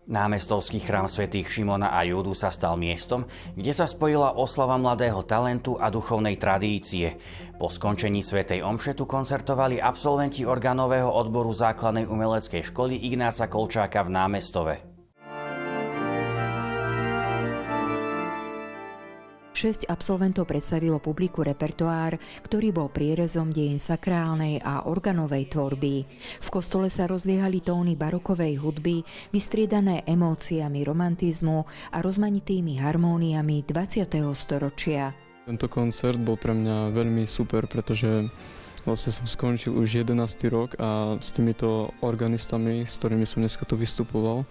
Námestovský chrám svätých Šimona a Júdu sa stal miestom, kde sa spojila oslava mladého talentu a duchovnej tradície. Po skončení svätej omše tu koncertovali absolventi organového odboru základnej umeleckej školy Ignáca Kolčáka v Námestove. 6 absolventov predstavilo publiku repertoár, ktorý bol prierezom dejín sakrálnej a organovej tvorby. V kostole sa rozliehali tóny barokovej hudby, vystriedané emóciami romantizmu a rozmanitými harmóniami 20. storočia. Tento koncert bol pre mňa veľmi super, pretože vlastne som skončil už 11. rok a s týmito organistami, s ktorými som dneska tu vystupoval,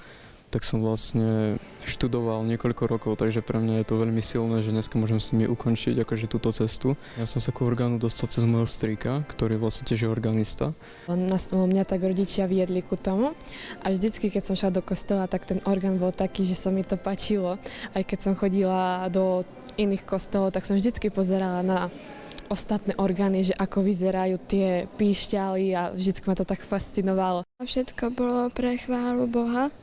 tak som vlastne študoval niekoľko rokov, takže pre mňa je to veľmi silné, že dneska môžem s nimi ukončiť akože túto cestu. Ja som sa ku orgánu dostal cez môjho strýka, ktorý je vlastne tiež organista. Mňa tak rodičia viedli ku tomu a vždycky, keď som šla do kostola, tak ten orgán bol taký, že sa mi to páčilo. Aj keď som chodila do iných kostolov, tak som vždycky pozerala na ostatné orgány, že ako vyzerajú tie píšťaly a vždycky ma to tak fascinovalo. Všetko bolo pre chválu Boha,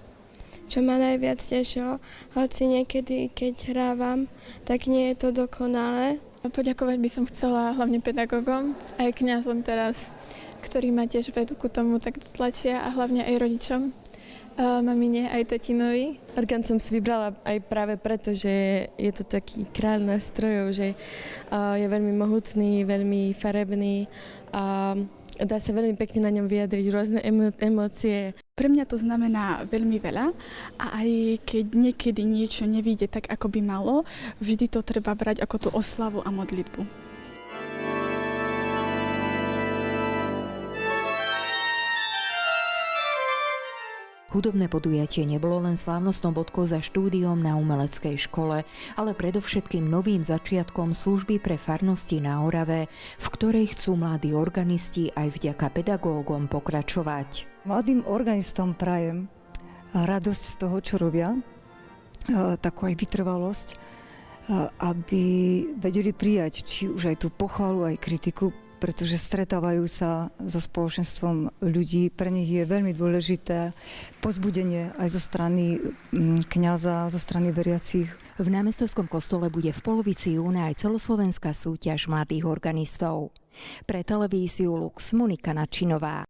čo ma najviac tešilo, hoci niekedy, keď hrávam, tak nie je to dokonalé. Poďakovať by som chcela hlavne pedagógom, aj kňazom teraz, ktorí ma tiež vedú ku tomu tak tlačia a hlavne aj rodičom, mamine aj tatinovi. Orgán som si vybrala aj práve preto, že je to taký kráľ nástrojov, že je veľmi mohutný, veľmi farebný a dá sa veľmi pekne na ňom vyjadriť rôzne emócie. Pre mňa to znamená veľmi veľa a aj keď niekedy niečo nevyjde tak, ako by malo, vždy to treba brať ako tú oslavu a modlitbu. Hudobné podujatie nebolo len slávnostnou bodkou za štúdiom na umeleckej škole, ale predovšetkým novým začiatkom služby pre farnosti na Orave, v ktorej chcú mladí organisti aj vďaka pedagógom pokračovať. Mladým organistom prajem radosť z toho, čo robia, takú aj vytrvalosť, aby vedeli prijať či už aj tú pochvalu, aj kritiku, pretože stretávajú sa so spoločenstvom ľudí. Pre nich je veľmi dôležité povzbudenie aj zo strany kňaza, zo strany veriacich. V Námestovskom kostole bude v polovici júna aj celoslovenská súťaž mladých organistov. Pre televíziu Lux Monika Načinová.